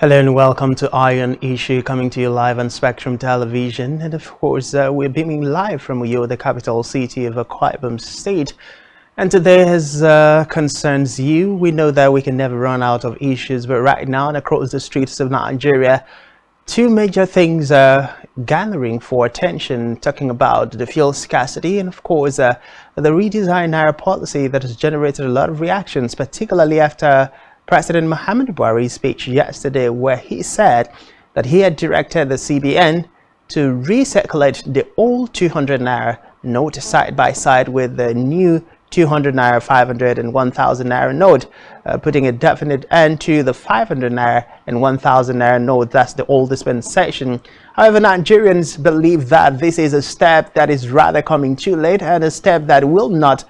Hello and welcome to Iron Issue, coming to you live on Spectrum Television. And of course, we're beaming live from Uyo, the capital city of Akwa Ibom State. And today, as concerns you, we know that we can never run out of issues, but right now and across the streets of Nigeria, two major things are gathering for attention, talking about the fuel scarcity and, of course, the redesigned Naira policy that has generated a lot of reactions, particularly after President Muhammadu Buhari's speech yesterday, where he said that he had directed the CBN to recirculate the old 200 Naira note side by side with the new 200 Naira, 500 and 1000 Naira note, putting a definite end to the 500 Naira and 1000 Naira note. That's the old dispensation. However, Nigerians believe that this is a step that is rather coming too late and a step that will not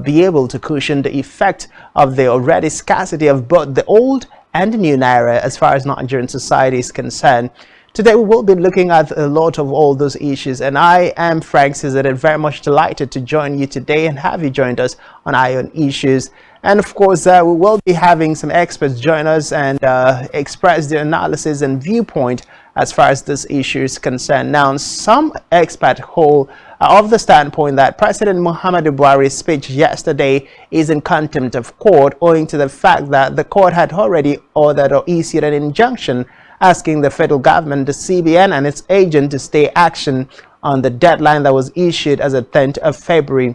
be able to cushion the effect of the already scarcity of both the old and the new Naira as far as Nigerian society is concerned. Today we will be looking at a lot of all those issues, and I am Frank Cizet, very much delighted to join you today and have you joined us on Iron Issues. And of course, we will be having some experts join us and express their analysis and viewpoint as far as this issue is concerned. Now, some experts hold of the standpoint that President Muhammadu Buhari's speech yesterday is in contempt of court, owing to the fact that the court had already ordered or issued an injunction asking the federal government, the CBN and its agent to stay action on the deadline that was issued as a 10th of February.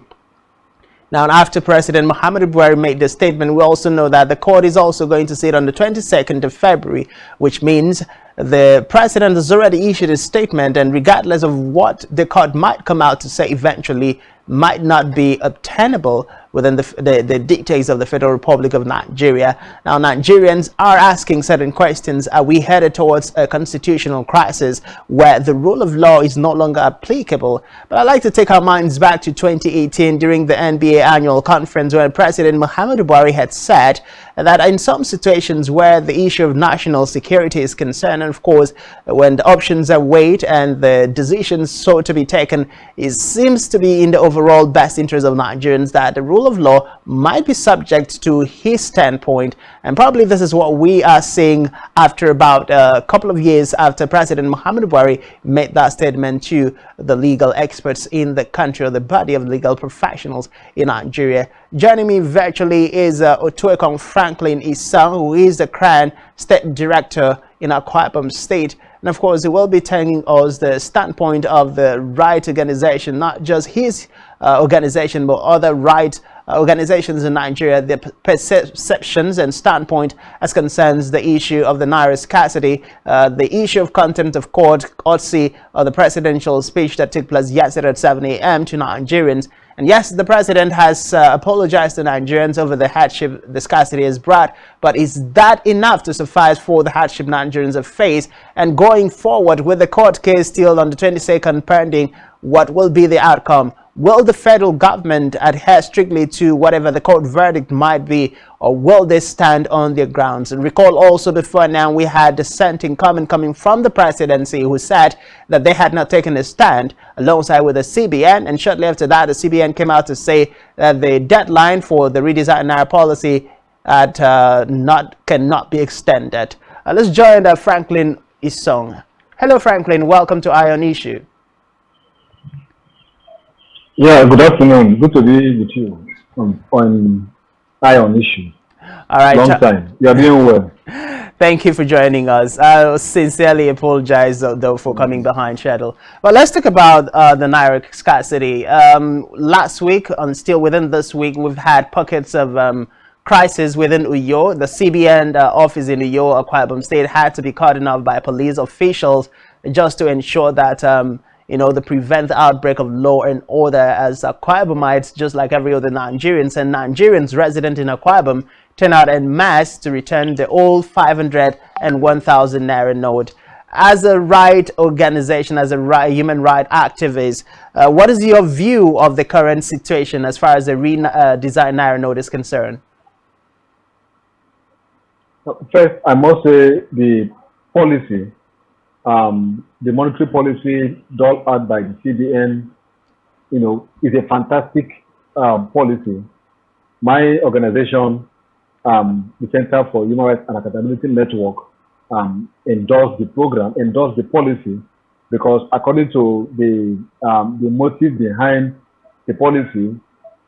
Now, after President Muhammadu Buhari made the statement, we also know that the court is also going to sit on the 22nd of February, which means the president has already issued a statement, and regardless of what the court might come out to say eventually, might not be obtainable within the dictates of the Federal Republic of Nigeria. Now, Nigerians are asking certain questions. Are we headed towards a constitutional crisis where the rule of law is no longer applicable? But I'd like to take our minds back to 2018 during the NBA annual conference, where President Muhammadu Buhari had said that in some situations where the issue of national security is concerned, and of course, when the options are weighed and the decisions so to be taken, it seems to be in the overall best interest of Nigerians that the rule of law might be subject to his standpoint. And probably this is what we are seeing after about a couple of years after President Muhammadu Buhari made that statement to the legal experts in the country, or the body of legal professionals in Nigeria. Joining me virtually is Otuekong Franklin Isang, who is the Crown State Director in Akwa Ibom State. And of course, he will be telling us the standpoint of the right organization, not just his organization, but other right organizations in Nigeria, their perceptions and standpoint as concerns the issue of the Naira scarcity, the issue of contempt of court, courtesy of the presidential speech that took place yesterday at 7 a.m. to Nigerians. And yes, the president has apologized to Nigerians over the hardship the scarcity has brought, but is that enough to suffice for the hardship Nigerians have faced? And going forward with the court case still on the 22nd pending, what will be the outcome? Will the federal government adhere strictly to whatever the court verdict might be, or will they stand on their grounds? And recall also before now we had dissenting comment coming from the presidency, who said that they had not taken a stand alongside with the CBN, and shortly after that the CBN came out to say that the deadline for the redesigned Naira policy cannot be extended. Let's join Franklin Isong. Hello Franklin, welcome to Iron Issue. Yeah, good afternoon. Good to be with you on Iron Issue. All right. Long time. You are doing well. Thank you for joining us. I sincerely apologize, though, for coming behind schedule. But let's talk about the Naira scarcity. Last week, and still within this week, we've had pockets of crisis within Uyo. The CBN office in Uyo, Akwa Ibom State, had to be cordoned off by police officials just to ensure that to prevent the outbreak of law and order, as Akwa Ibomites, just like every other Nigerians, and Nigerians resident in Akwa Ibom, turn out en masse to return the old 500 and 1000 Naira note. As a right organization, as a human rights activist, what is your view of the current situation as far as the redesigned Naira note is concerned? First, I must say the policy, the monetary policy doled out by the CBN, is a fantastic policy. My organization, the Center for Human Rights and Accountability Network, endorse the program, endorse the policy, because according to the motive behind the policy,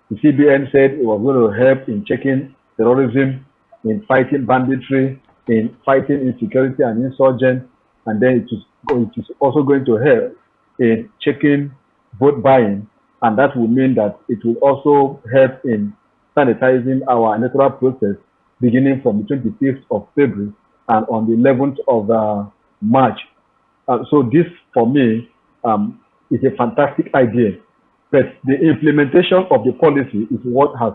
the CBN said it was going to help in checking terrorism, in fighting banditry, in fighting insecurity and insurgents, and then it is also going to help in checking vote buying, and that will mean that it will also help in sanitizing our electoral process beginning from the 25th of February and on the 11th of March. So this, for me, is a fantastic idea, but the implementation of the policy is what has,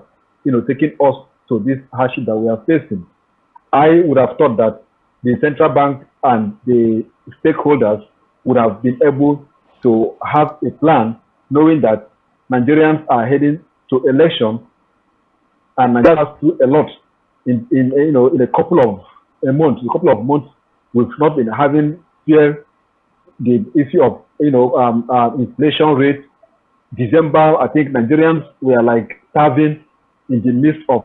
taken us to this hardship that we are facing. I would have thought that the central bank and the stakeholders would have been able to have a plan, knowing that Nigerians are heading to election, and Nigeria has to do a lot in a couple of months. We've not been having fear the issue of inflation rate. December, I think Nigerians were like starving in the midst of.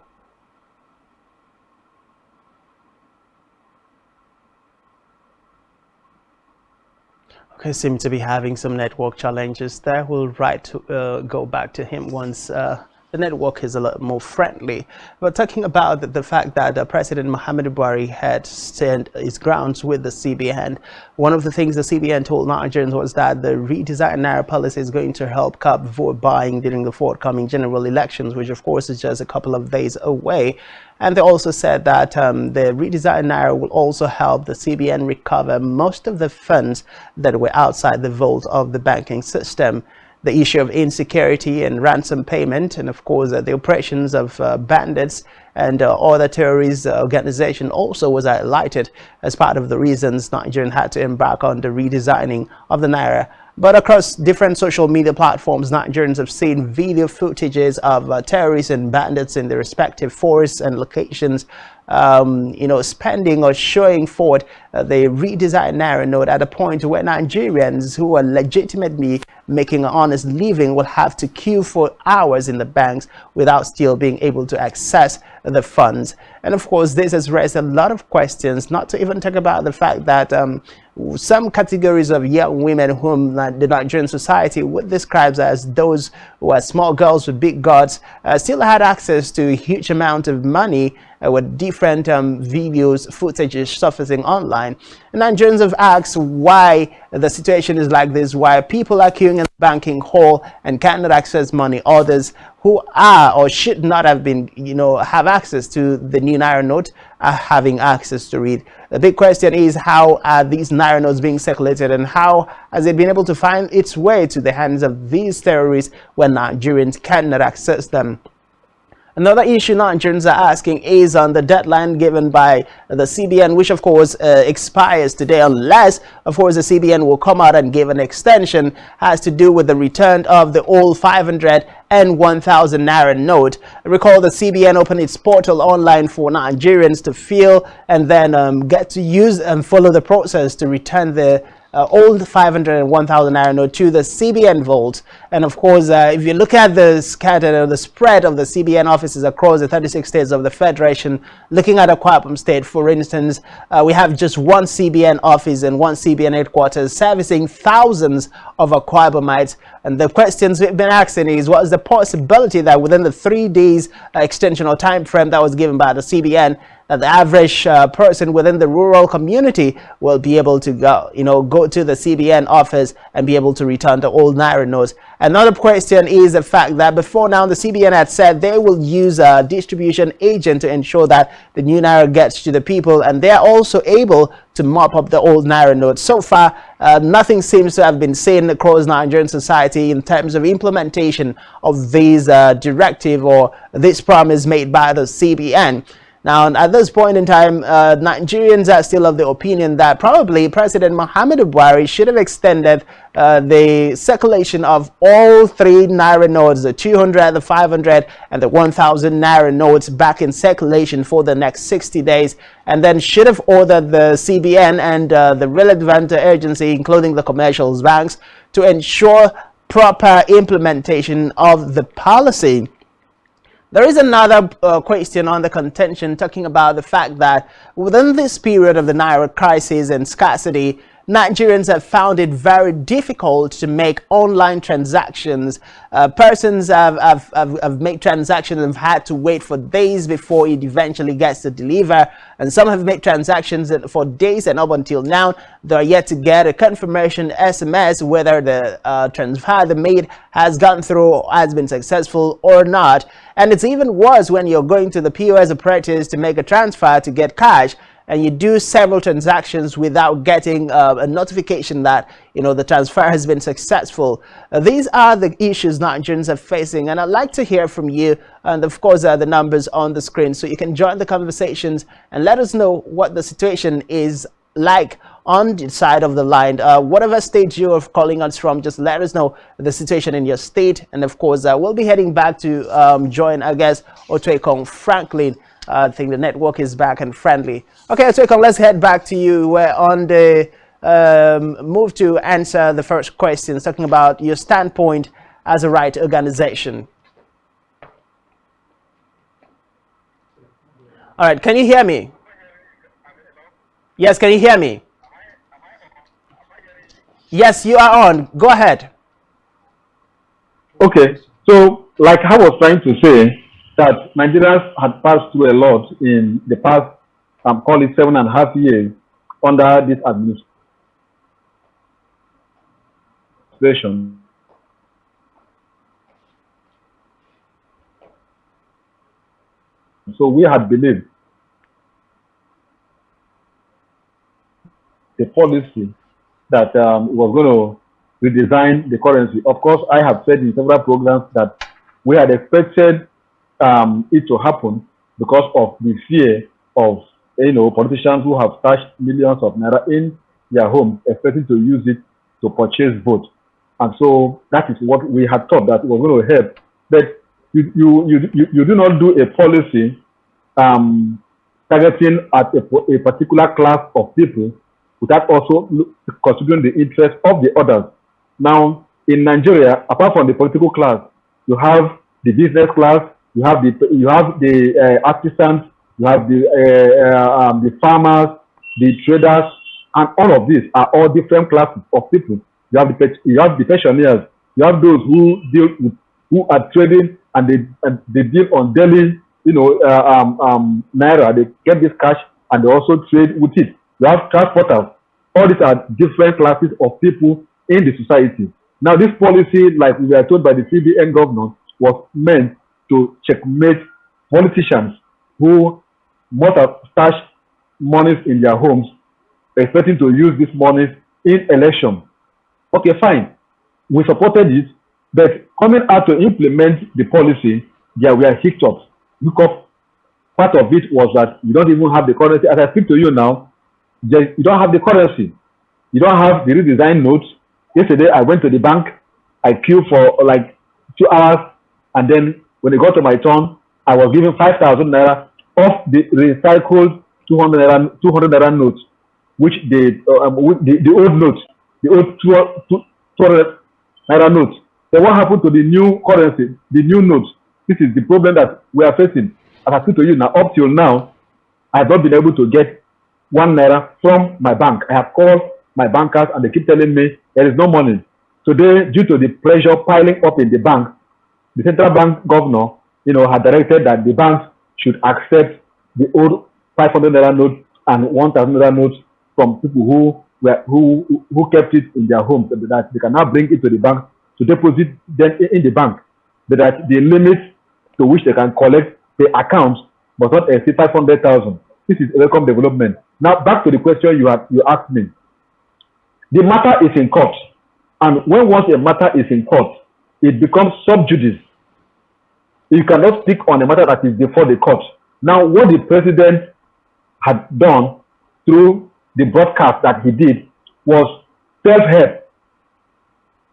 Okay, seem to be having some network challenges there. We'll go back to him once the network is a lot more friendly. But talking about the fact that President Muhammadu Buhari had stand his grounds with the CBN, one of the things the CBN told Nigerians was that the redesigned Naira policy is going to help curb vote buying during the forthcoming general elections, which of course is just a couple of days away. And they also said that the redesigned Naira will also help the CBN recover most of the funds that were outside the vault of the banking system. The issue of insecurity and ransom payment, and of course the operations of bandits and other terrorist organizations also was highlighted as part of the reasons Nigeria had to embark on the redesigning of the Naira. But across different social media platforms, Nigerians have seen video footages of terrorists and bandits in their respective forests and locations, spending or showing forth the redesigned Naira note at a point where Nigerians who are legitimately making an honest living will have to queue for hours in the banks without still being able to access the funds. And of course, this has raised a lot of questions, not to even talk about the fact that some categories of young women whom the Nigerian society would describe as those who are small girls with big guts still had access to a huge amount of money with different videos, footages surfacing online. And Nigerians have asked why the situation is like this, why people are queuing in the banking hall and cannot access money. Others who are or should not have been, have access to the new Naira note are having access to it. The big question is, how are these Naira notes being circulated, and how has it been able to find its way to the hands of these terrorists when Nigerians cannot access them? Another issue Nigerians are asking is on the deadline given by the CBN, which of course expires today, unless of course the CBN will come out and give an extension, has to do with the return of the old 500 and 1,000 Naira note. Recall the CBN opened its portal online for Nigerians to fill and then get to use and follow the process to return the old 500 and 1,000 Naira note to the CBN vault. And of course, if you look at the scattered or the spread of the CBN offices across the 36 states of the Federation, looking at Akwa Ibom State, for instance, we have just one CBN office and one CBN headquarters servicing thousands of Akwa Ibomites. And the questions we've been asking is, what is the possibility that within the 3 days extension or time frame that was given by the CBN, that the average person within the rural community will be able to go to the CBN office and be able to return the old Naira notes. Another question is the fact that before now the CBN had said they will use a distribution agent to ensure that the new Naira gets to the people, and they are also able to mop up the old Naira notes. So far, nothing seems to have been seen across Nigerian society in terms of implementation of these directive or this promise made by the CBN. Now, at this point in time, Nigerians are still of the opinion that probably President Muhammadu Buhari should have extended the circulation of all three Naira notes, the 200, the 500, and the 1,000 Naira notes back in circulation for the next 60 days, and then should have ordered the CBN and the relevant agency, including the commercial banks, to ensure proper implementation of the policy. There is another question on the contention talking about the fact that within this period of the Naira crisis and scarcity, Nigerians have found it very difficult to make online transactions. Persons have made transactions and have had to wait for days before it eventually gets to deliver. And some have made transactions for days, and up until now, they are yet to get a confirmation SMS whether the transfer they made has gone through, has been successful or not. And it's even worse when you're going to the POS operators to make a transfer to get cash, and you do several transactions without getting a notification that, you know, the transfer has been successful. These are the issues Nigerians are facing, and I'd like to hear from you. And of course, the numbers on the screen, so you can join the conversations and let us know what the situation is like on the side of the line. Whatever state you're calling us from, just let us know the situation in your state. And of course, we'll be heading back to join our guest, Otuekong Franklin. I think the network is back and friendly. Okay, Otuekong, let's head back to you. We're on the move to answer the first question, talking about your standpoint as a right organization. All right, can you hear me? Yes, can you hear me? Yes, you are on. Go ahead. Okay, so like I was trying to say, that Nigerians had passed through a lot in the past, call it 7.5 years under this administration. So we had believed the policy that was going to redesign the currency. Of course, I have said in several programs that we had expected it to happen because of the fear of, you know, politicians who have stashed millions of naira in their homes, expecting to use it to purchase votes. And so that is what we had thought that it was going to help. But you do not do a policy targeting at a particular class of people without also considering the interest of the others. Now, in Nigeria, apart from the political class, you have the business class, you have the artisans, you have the farmers, the traders, and all of these are all different classes of people. You have the pensioners, you have those who are trading and they deal on daily, you know, naira. They get this cash and they also trade with it. You have transporters. All these are different classes of people in the society. Now, this policy, like we were told by the CBN governor, was meant to checkmate politicians who must have stashed monies in their homes, expecting to use this money in election. Okay, fine. We supported it, but coming out to implement the policy, there were hiccups. Because part of it was that you don't even have the currency. As I speak to you now, you don't have the currency. You don't have the redesigned notes. Yesterday, I went to the bank. I queued for like 2 hours, and then when it got to my turn, I was given 5,000 naira off the recycled 200 naira notes, which the old notes, the old 200 naira notes. Then what happened to the new currency, the new notes? This is the problem that we are facing. As I speak to you now, up till now, I have not been able to get 1 naira from my bank. I have called my bankers and they keep telling me there is no money. Today, due to the pressure piling up in the bank, the central bank governor, you know, had directed that the banks should accept the old 500 naira notes and 1,000 naira notes from people who kept it in their homes, that they can now bring it to the bank to deposit them in the bank, but that the limit to which they can collect the accounts must not exceed 500,000. This is a welcome development. Now, back to the question you asked me. The matter is in court, and when once a matter is in court, it becomes sub judice. You cannot speak on a matter that is before the court. Now, what the president had done through the broadcast that he did was self-help.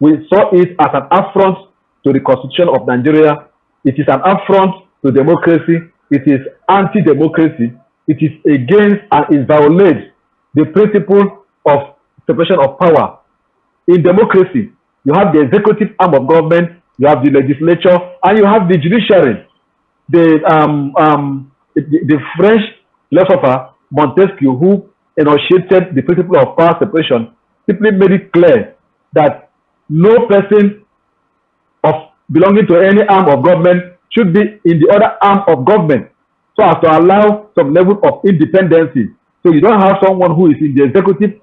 We saw it as an affront to the Constitution of Nigeria. It is an affront to democracy. It is anti-democracy. It is against and it violates the principle of separation of power. In democracy, you have the executive arm of government, you have the legislature, and you have the judiciary. the French philosopher Montesquieu, who enunciated the principle of power separation, simply made it clear that no person of belonging to any arm of government should be in the other arm of government, so as to allow some level of independency. So you don't have someone who is in the executive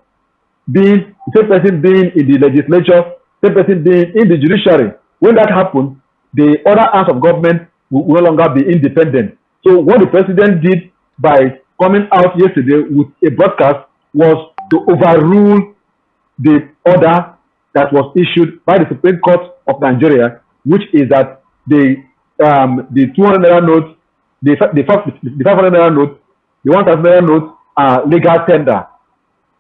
being same person being in the legislature, same person being in the judiciary. When that happens, the other arms of government will no longer be independent. So what the president did by coming out yesterday with a broadcast was to overrule the order that was issued by the Supreme Court of Nigeria, which is that the 200 naira notes, the 500 naira notes, the 1,000 naira notes are legal tender.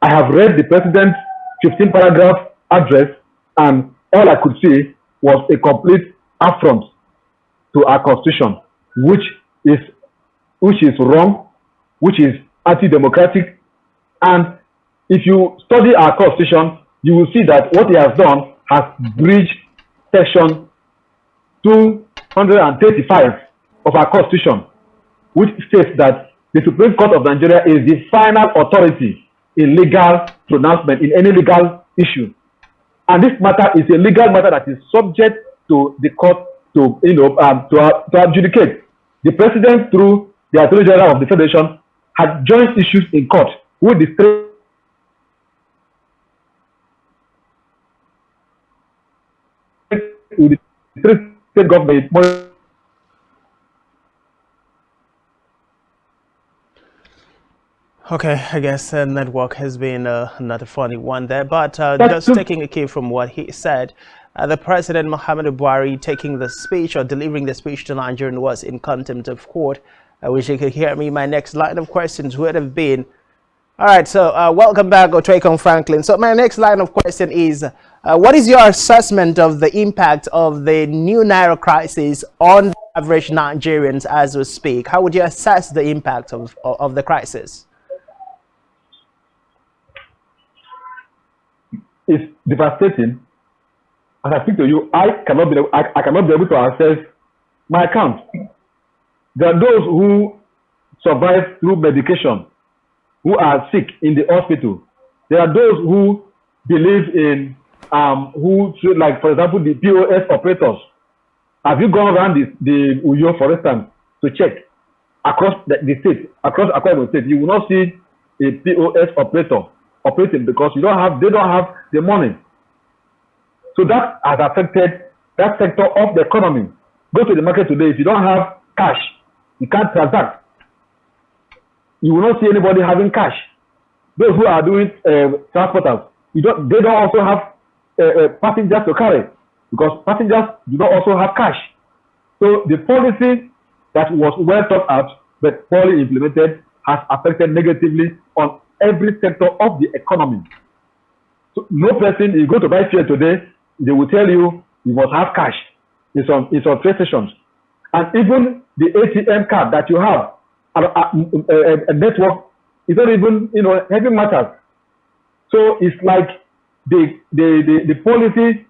I have read the president's 15 paragraph address, and all I could see was a complete affront to our constitution, which is wrong, which is anti-democratic. And if you study our constitution, you will see that what he has done has breached section 235 of our constitution, which states that the Supreme Court of Nigeria is the final authority in legal pronouncement in any legal issue. And this matter is a legal matter that is subject to the court to adjudicate. The president, through the Attorney General of the Federation, had joint issues in court with the state government. Okay, I guess network has been not a funny one there, but just taking a cue from what he said, the President Muhammadu Buhari taking the speech or delivering the speech to Nigerians was in contempt of court. I wish you could hear me. My next line of questions would have been, all right, so welcome back, Otracon Franklin. So my next line of question is, what is your assessment of the impact of the new Naira crisis on the average Nigerians as we speak? How would you assess the impact of the crisis? It's devastating. As I speak to you, I cannot be able to access my account. There are those who survive through medication, who are sick in the hospital. There are those who believe in like, for example, the POS operators. Have you gone around the Uyo, for instance, to check across the state, across Akwa State? You will not see a POS operator operating because they don't have the money. So that has affected that sector of the economy. Go to the market today. If you don't have cash, you can't transact. You will not see anybody having cash. Those who are doing transporters, they don't also have passengers to carry because passengers do not also have cash. So the policy that was well thought out but poorly implemented has affected negatively on every sector of the economy. So no person, you go to buy fuel today, they will tell you you must have cash. It's on train stations. And even the ATM card that you have, a network, is not even, heavy matters. So it's like the policy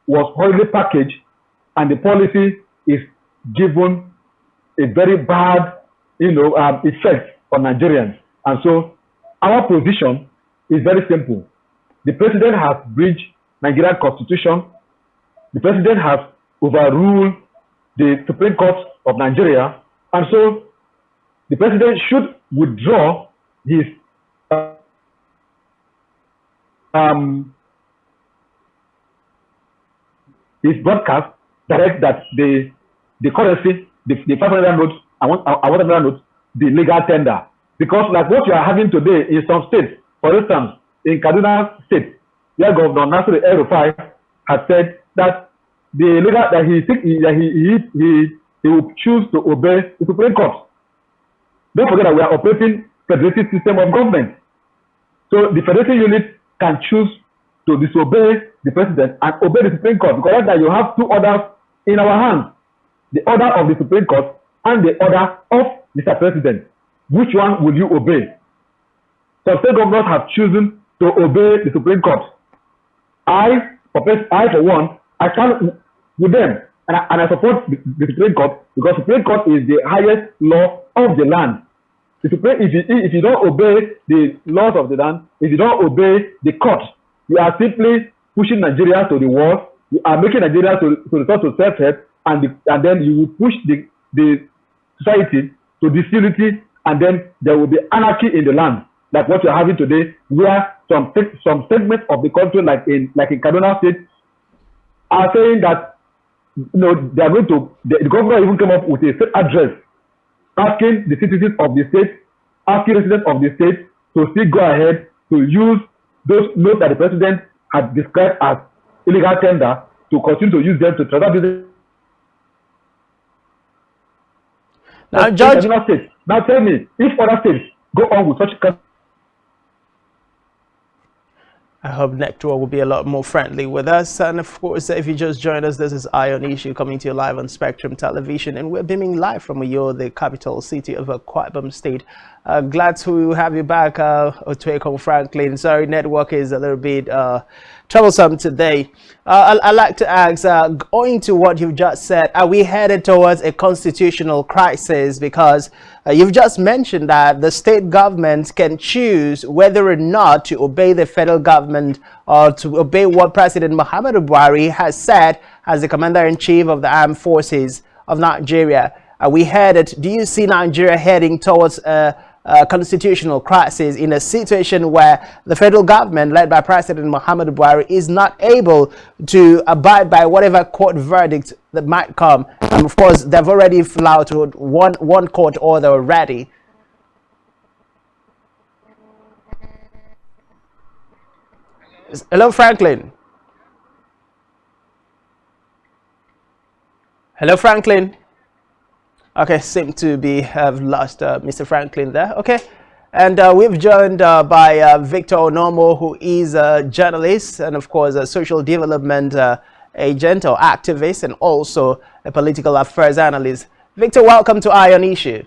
was horribly packaged, and the policy is given a very bad, effect on Nigerians. And so our position is very simple. The president has breached Nigerian constitution. The president has overruled the Supreme Court of Nigeria, and so the president should withdraw his broadcast, direct that the currency, the 500 notes, I want 100 notes, the legal tender. Because like what you are having today in some states, for instance, in Kaduna State, where Governor Nasir El-Rufai has said that the legal that he will choose to obey the Supreme Court. Don't forget that we are operating federative system of government. So the federative unit can choose to disobey the president and obey the Supreme Court, because that you have two orders in our hands: the order of the Supreme Court and the order of Mr. President. Which one will you obey? Some state governors have chosen to obey the Supreme Court. I for one, I stand with them. And I support the Supreme Court because the Supreme Court is the highest law of the land. The Supreme, if you don't obey the laws of the land, if you don't obey the court, you are simply pushing Nigeria to the wall. You are making Nigeria to resort to self-help, and then you will push the society to disunity, and then there will be anarchy in the land, like what you are having today, where some segments of the country, like in Kaduna State, are saying that they are going to. The governor even came up with a state address asking the citizens of the state, asking residents of the state to still go ahead to use those notes that the president had described as illegal tender, to continue to use them to transact business. Now, Judge, now tell me, if other states go on with such. I hope network will be a lot more friendly with us. And of course, if you just joined us, this is Eye on Issue coming to you live on Spectrum Television. And we're beaming live from Uyo, the capital city of Akwa Ibom State. Glad to have you back, Otueko Franklin. Sorry, network is a little bit troublesome today. I'd like to ask, going to what you've just said, are we headed towards a constitutional crisis? Because you've just mentioned that the state government can choose whether or not to obey the federal government or to obey what President Muhammadu Buhari has said as the Commander-in-Chief of the Armed Forces of Nigeria. Are we headed, do you see Nigeria heading towards a constitutional crisis in a situation where the federal government led by President Muhammadu Buhari is not able to abide by whatever court verdict that might come? And of course, they've already flouted one court order already. Hello, Franklin. Hello, Franklin. Okay, seem to have lost Mr. Franklin there. Okay, and we've joined by Victor Onomo, who is a journalist and of course a social development agent or activist, and also a political affairs analyst. Victor, welcome to Eye on Issue.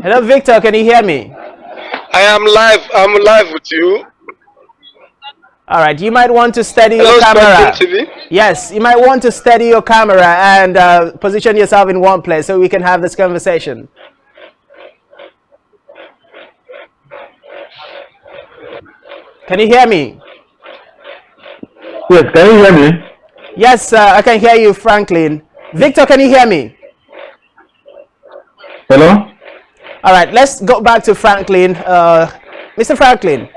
Hello, Victor, can you hear me? I am live. I'm live with you. All right, you might want to steady your camera. SpectrumTv? Yes, you might want to steady your camera and position yourself in one place so we can have this conversation. Can you hear me? Yes, can you hear me? Yes, I can hear you, Franklin. Victor, can you hear me? Hello? All right, let's go back to Franklin. Mr. Franklin.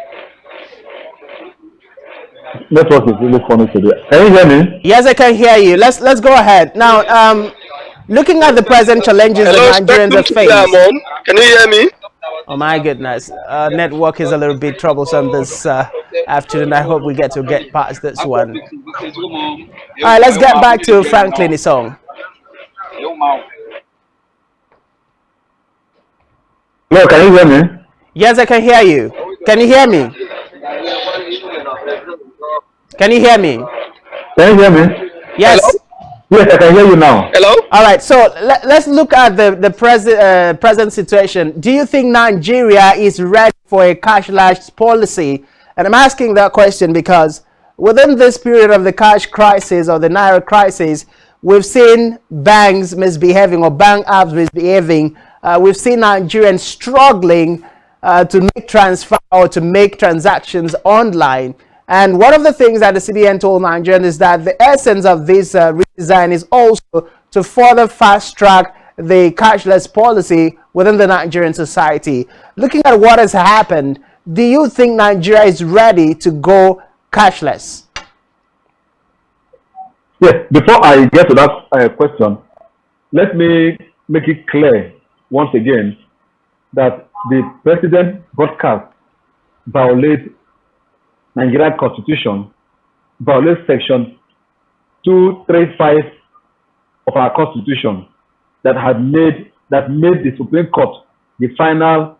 Network is really funny today. Can you hear me? Yes, I can hear you. Let's go ahead. Now, looking at the present challenges that Nigerians are facing. Can you hear me? Oh my goodness, network is a little bit troublesome this afternoon. I hope we get past this one. All right, let's get back to Franklin's song. No, can you hear me? Yes, I can hear you. Can you hear me? Can you hear me? Can you hear me? Yes. Hello? Yes, I can hear you now. Hello? All right, so let's look at the present situation. Do you think Nigeria is ready for a cashless policy? And I'm asking that question because within this period of the cash crisis or the Naira crisis, we've seen banks misbehaving or bank apps misbehaving. We've seen Nigerians struggling to make transfer or to make transactions online. And one of the things that the CBN told Nigerians is that the essence of this redesign is also to further fast track the cashless policy within the Nigerian society. Looking at what has happened, do you think Nigeria is ready to go cashless? Yes, before I get to that question, let me make it clear once again that the president broadcast violates Nigerian Constitution, violates Section 235 of our Constitution that made the Supreme Court the final,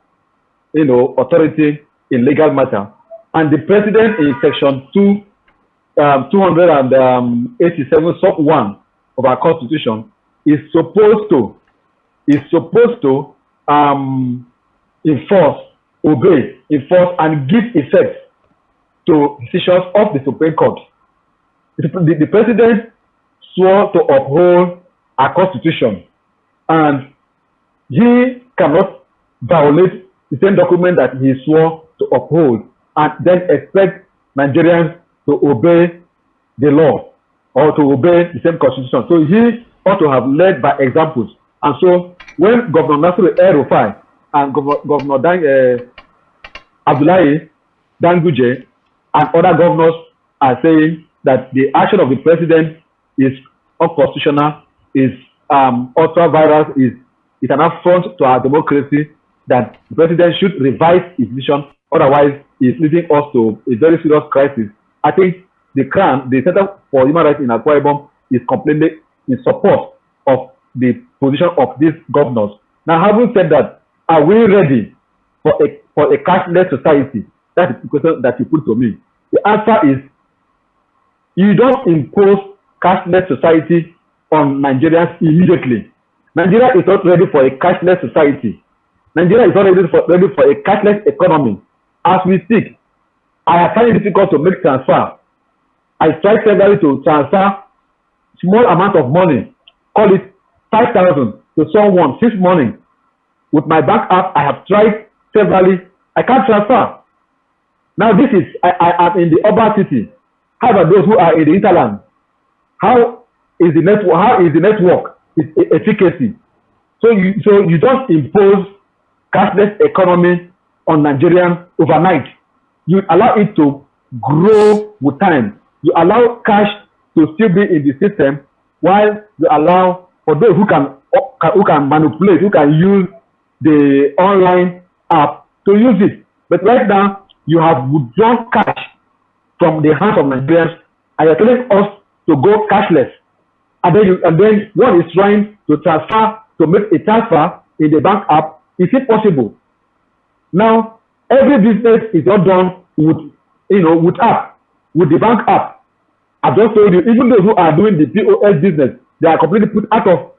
authority in legal matter, and the president in Section 287 sub 1 of our Constitution is supposed to enforce, obey, enforce, and give effect to decisions of the Supreme Court. The president swore to uphold our constitution, and he cannot violate the same document that he swore to uphold and then expect Nigerians to obey the law or to obey the same constitution. So he ought to have led by examples. And so when Governor Nasiru El-Rufai and Governor Abdullahi Danguje and other governors are saying that the action of the president is unconstitutional, is ultra-virus, is an affront to our democracy, that the president should revise his decision, otherwise he is leading us to a very serious crisis. I think the CRAN, the Center for Human Rights in Akwa Ibom, is completely in support of the position of these governors. Now, having said that, are we ready for a cashless society? That is the question that you put to me. The answer is, you don't impose cashless society on Nigerians immediately. Nigeria is not ready for a cashless society. Nigeria is not ready for a cashless economy. As we speak, I find it difficult to make transfer. I tried severally to transfer small amount of money, call it 5,000 to someone this morning. With my bank app, I have tried severally. I can't transfer. Now this is, I am in the urban city. How about those who are in the hinterland? How is the network efficacy? So you don't impose cashless economy on Nigerians overnight. You allow it to grow with time. You allow cash to still be in the system, while you allow for those who can manipulate, who can use the online app to use it. But right now, you have withdrawn cash from the hands of Nigerians, and you're telling us to go cashless. And then one is trying to make a transfer in the bank app. Is it possible? Now, every business is not done with the bank app. I've just told you, even those who are doing the POS business, they are completely put out of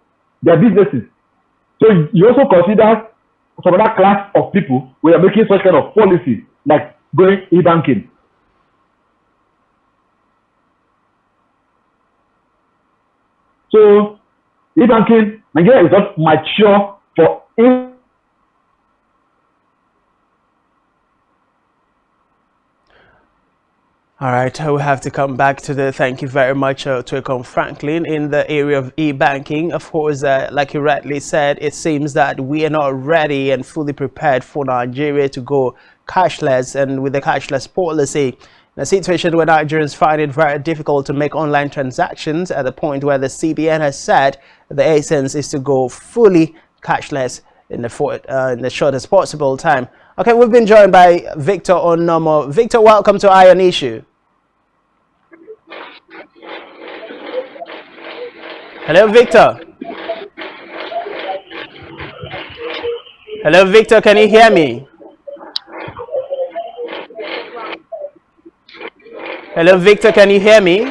their businesses. So you also consider some other class of people who are making such kind of policy, like going e-banking. So e-banking, Nigeria is not mature for it. All right, we have to come back to the thank you very much to Econ Franklin in the area of e-banking. Of course, like you rightly said, it seems that we are not ready and fully prepared for Nigeria to go cashless, and with the cashless policy, in a situation where Nigerians find it very difficult to make online transactions, at the point where the CBN has said the essence is to go fully cashless in the shortest possible time. Okay, we've been joined by Victor Onomo. Victor, welcome to Iron Issue. Hello, Victor. Hello, Victor, can you hear me? Hello, Victor, can you hear me?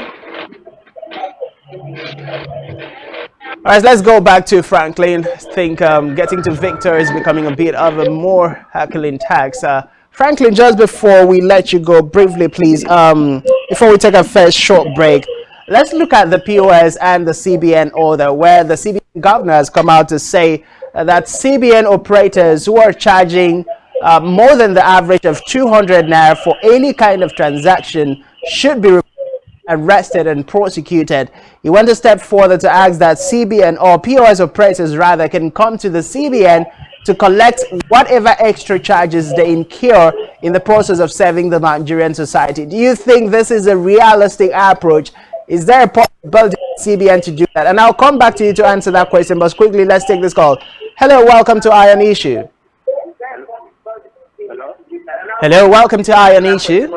All right, let's go back to Franklin. I think getting to Victor is becoming a bit of a more hackling task. Franklin, just before we let you go, briefly, please, before we take a first short break, let's look at the POS and the CBN order, where the CBN governor has come out to say that CBN operators who are charging more than the average of 200 naira for any kind of transaction should be arrested and prosecuted. He went a step further to ask that CBN or POS operators rather can come to the CBN to collect whatever extra charges they incur in the process of serving the Nigerian society. Do you think this is a realistic approach? Is there a possibility for CBN to do that? And I'll come back to you to answer that question, but quickly, let's take this call. Hello, welcome to Iron Issue. Hello, welcome to Iron Issue.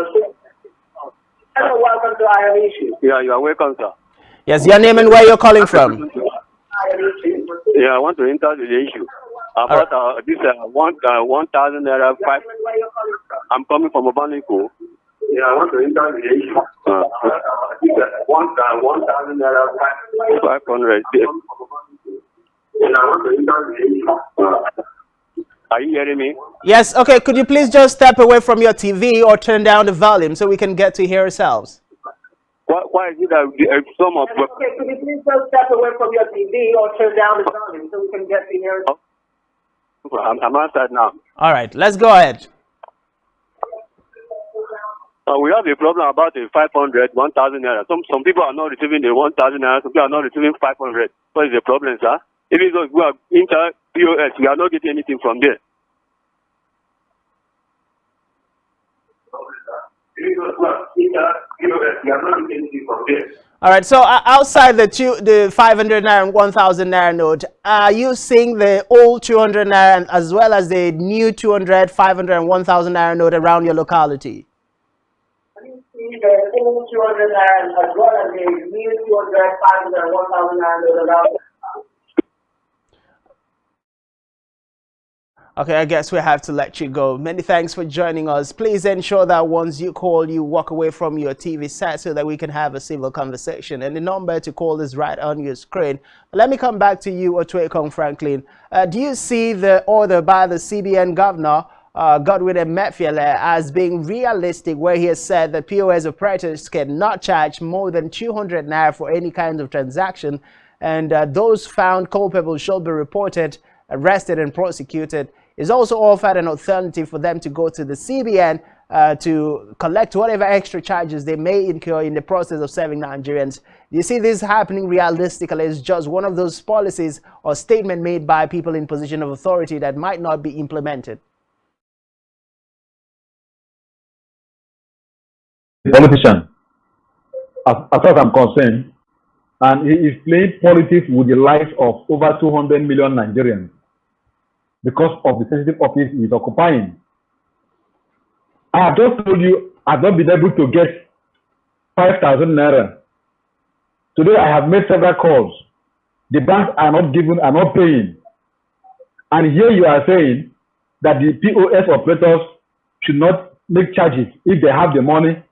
Hello, welcome to Iron Issue. Yeah, you are welcome, sir. Yes, your name and where you're calling from. Yeah, I want to enter the issue about this 1,000 naira 5. I'm coming from Obaniko. Yeah, I want to enter the issue. 1,000 naira 500. Yeah, I want to enter the issue. Are you hearing me? Yes, okay. Could you please just step away from your TV or turn down the volume so we can get to hear ourselves? Why is it that some of... Okay, could you please just step away from your TV or turn down the volume so we can get to hear ourselves? I'm outside now. All right, let's go ahead. We have a problem about the 500, 1,000 naira. Some people are not receiving the 1,000 naira. Some people are not receiving 500. What is the problem, sir? If it's we are inter POS, we are not getting anything from there. All right, so outside the 500 naira and 1,000 naira note, are you seeing the old 200 naira as well as the new 200, 500 and 1,000 naira note around your locality? Are you seeing the old 200 naira as well as the new 200, 500 and 1,000 naira note around? Okay, I guess we have to let you go. Many thanks for joining us. Please ensure that once you call, you walk away from your TV set so that we can have a civil conversation. And the number to call is right on your screen. Let me come back to you, Otuekong Franklin. Do you see the order by the CBN governor, Godwin Emefiele, as being realistic, where he has said that POS operators cannot charge more than 200 naira for any kind of transaction, and those found culpable should be reported, arrested and prosecuted? Is also offered an alternative for them to go to the CBN to collect whatever extra charges they may incur in the process of serving Nigerians. Do you see this happening realistically? It's just one of those policies or statement made by people in position of authority that might not be implemented. Politician, as far as I'm concerned, and he is playing politics with the lives of over 200 million Nigerians, because of the sensitive office he is occupying. I have just told you I've not been able to get 5,000 naira. Today I have made several calls. The banks are not paying. And here you are saying that the POS operators should not make charges if they have the money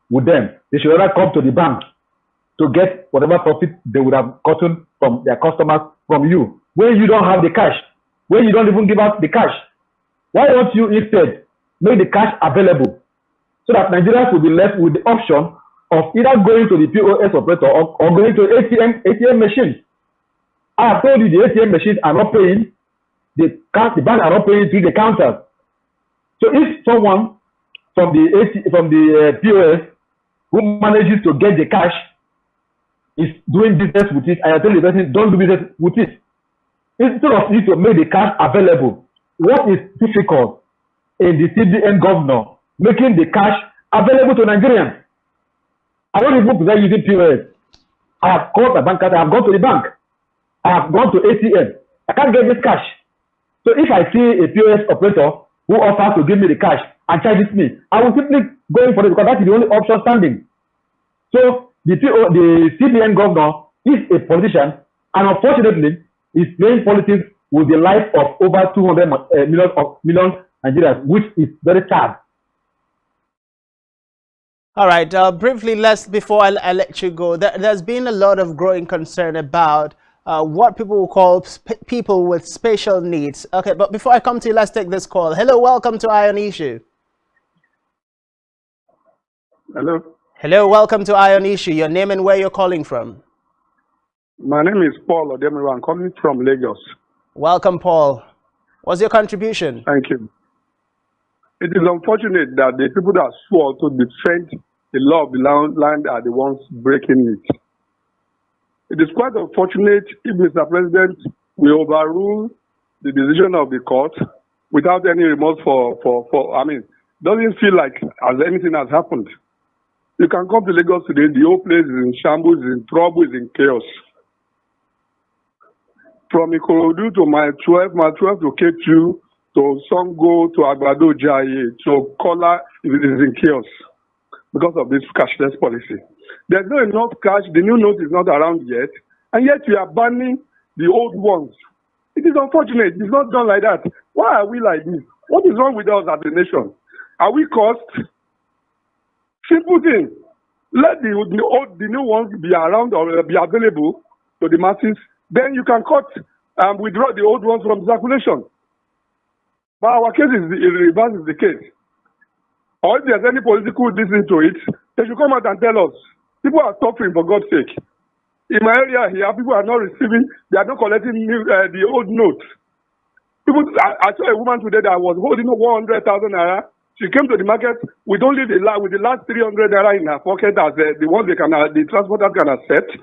with them. They should rather come to the bank to get whatever profit they would have gotten from their customers from you. When you don't have the cash, when you don't even give out the cash, why don't you instead make the cash available so that Nigerians will be left with the option of either going to the POS operator or going to ATM machines? I have told you the ATM machines are not paying, the bank are not paying through the counters. So if someone from the POS who manages to get the cash is doing business with it, I tell the person, don't do business with it. Instead of you to make the cash available, what is difficult in the CBN governor making the cash available to Nigerians? I don't even prefer using POS. I have called my bank, I have gone to the bank, I have gone to ATM. I can't get this cash. So if I see a POS operator who offers to give me the cash and charges me, I will simply go in for it because that is the only option standing. So the CBN governor is a politician, and unfortunately, is playing politics with the life of over 200 million Nigerians, which is very sad. All right, briefly, before I let you go, there's been a lot of growing concern about what people will call people with special needs. Okay, but before I come to you, let's take this call. Hello, welcome to Ion Issue. Hello. Hello, welcome to Ion Issue. Your name and where you're calling from? My name is Paul Odemiru. I'm calling from Lagos. Welcome, Paul. What's your contribution? Thank you. It is unfortunate that the people that swore to defend the law of the land are the ones breaking it. It is quite unfortunate if Mr. President will overrule the decision of the court without any remorse doesn't feel like as anything has happened. You can come to Lagos today, the whole place is in shambles, is in trouble, is in chaos. From Ikorodu to my 12 to K2, to Songo, to Agbado Jaye, to Kola, it is in chaos because of this cashless policy. There's not enough cash, the new note is not around yet, and yet we are banning the old ones. It is unfortunate, it's not done like that. Why are we like this? What is wrong with us as a nation? Are we cursed? Simple thing. Let the new ones be around or be available to the masses. Then you can cut and withdraw the old ones from circulation. But our case is the reverse is the case. Or if there's any political reason to it, they should come out and tell us. People are suffering, for God's sake. In my area here, people are not receiving, they are not collecting the old notes. People, I saw a woman today that was holding 100,000 naira. She came to the market with only the last 300 naira in her pocket as the ones the transporters can accept.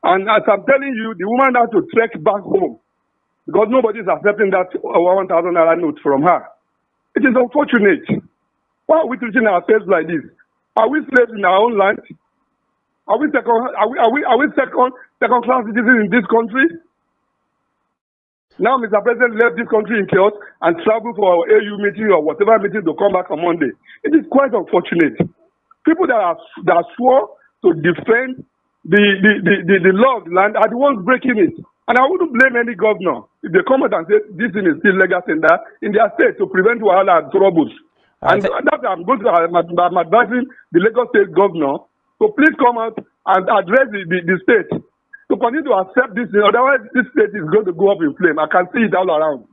And as I'm telling you, the woman had to trek back home because nobody is accepting that 1,000 naira note from her. It is unfortunate. Why are we treating ourselves like this? Are we slaves in our own land? Are we second class citizens in this country? Now, Mr. President left this country in chaos and traveled for our AU meeting or whatever meeting to come back on Monday. It is quite unfortunate. People that swore to defend the law of the land are the ones breaking it. And I wouldn't blame any governor if they come out and say this thing is still legal tender in their state to prevent wahala and troubles. And that's I'm advising the Lagos State governor to please come out and address the state. To continue to accept this, otherwise this state is going to go up in flame. I can see it all around.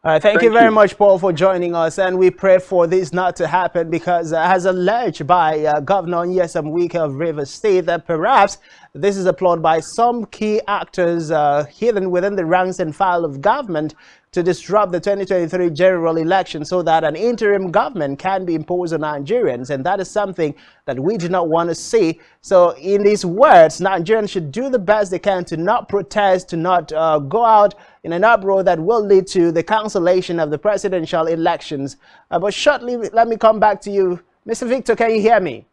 All right, thank you very much, Paul, for joining us. And we pray for this not to happen because as alleged by Governor Nyesom Wike of Rivers State, that perhaps this is a plot by some key actors hidden within the ranks and file of government to disrupt the 2023 general election so that an interim government can be imposed on Nigerians. And that is something that we do not want to see. So in these words, Nigerians should do the best they can to not protest, to not go out in an uproar that will lead to the cancellation of the presidential elections. But shortly, let me come back to you. Mr. Victor, can you hear me?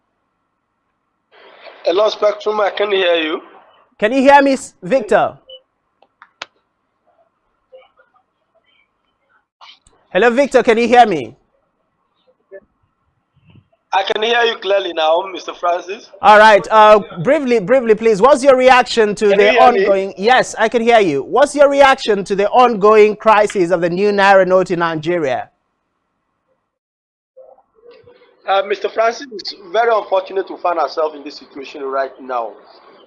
Hello, Spectrum, I can hear you. Can you hear me, Victor? Hello, Victor, can you hear me? I can hear you clearly now, Mr. Francis. All right. Briefly, please. What's your reaction to the ongoing... Yes, I can hear you. What's your reaction to the ongoing crisis of the new Naira note in Nigeria? Mr. Francis, it's very unfortunate to find ourselves in this situation right now.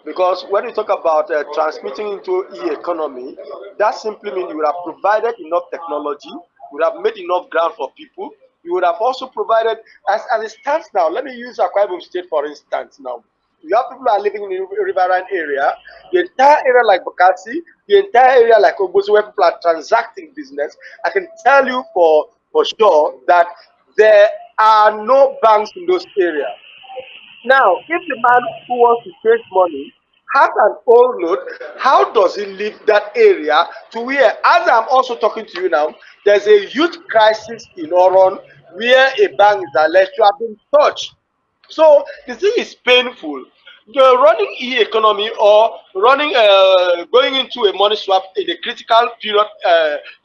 Because when we talk about transmitting into e-economy, that simply means you would have provided enough technology, you would have made enough ground for people, you would have also provided, as it stands now, let me use Akwa Ibom State for instance now. You have people who are living in the riverine area, the entire area like Bakassi, the entire area like Obosi, where people are transacting business. I can tell you for sure that there are no banks in those areas. Now, if the man who wants to save money has an old note, how does he leave that area to where, as I'm also talking to you now, there's a youth crisis in Oron where a bank is alleged to have been touched. So the thing is painful. You're running e-economy or running, going into a money swap in a critical period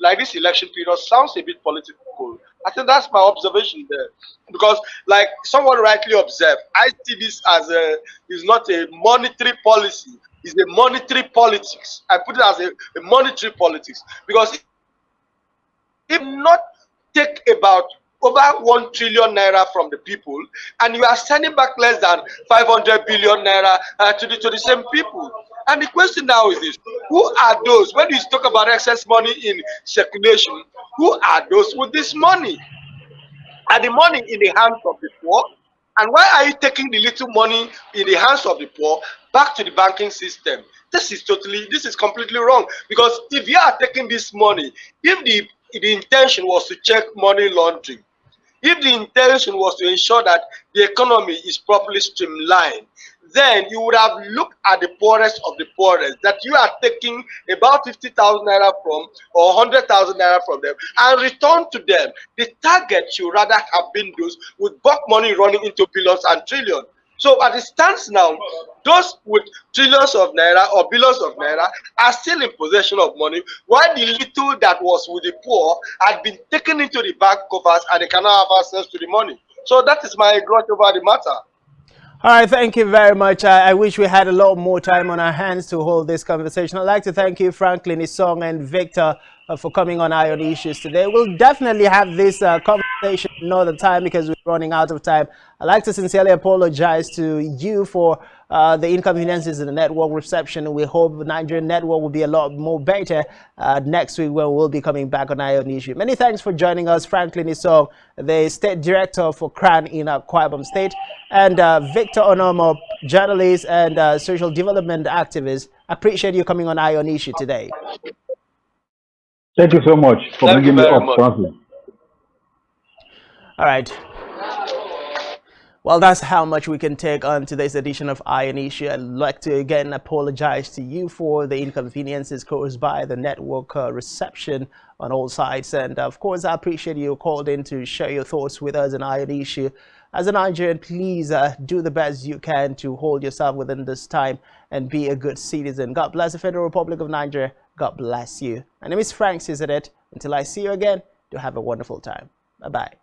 like this election period sounds a bit political. I think that's my observation there. Because like someone rightly observed, I see this as is not a monetary policy, it's a monetary politics. I put it as a monetary politics. Because if not take about over 1 trillion naira from the people, and you are sending back less than 500 billion naira to the same people. And the question now is this: who are those? When you talk about excess money in circulation, who are those with this money? Are the money in the hands of the poor? And why are you taking the little money in the hands of the poor back to the banking system? This is completely wrong. Because if you are taking this money, if the intention was to check money laundering, if the intention was to ensure that the economy is properly streamlined, then you would have looked at the poorest of the poorest that you are taking about 50,000 naira from or 100,000 naira from them and return to them. The target should rather have been those with bulk money running into billions and trillions. So as it stands now, those with trillions of naira or billions of naira are still in possession of money, while the little that was with the poor had been taken into the bank coffers and they cannot have access to the money. So that is my grudge over the matter. All right, thank you very much. I wish we had a lot more time on our hands to hold this conversation. I'd like to thank you, Franklin Isong and Victor, for coming on Iron Issues today. We'll definitely have this conversation another time because we're running out of time. I'd like to sincerely apologize to you for the inconveniences in the network reception. We hope the Nigerian network will be a lot more better next week when we'll be coming back on Iron Issue. Many thanks for joining us, Franklin Isong, the State Director for CRAN in Akwa Ibom State, and Victor Onomo, journalist and social development activist. Appreciate you coming on Iron Issue today. Thank you so much for bringing me up, Francis. All right. Well, that's how much we can take on today's edition of Iron Issue. I'd like to again apologize to you for the inconveniences caused by the network reception on all sides. And of course, I appreciate you called in to share your thoughts with us on Iron Issue. As a Nigerian, please do the best you can to hold yourself within this time and be a good citizen. God bless the Federal Republic of Nigeria. God bless you. My name is Frank Cizadet. Until I see you again, do have a wonderful time. Bye-bye.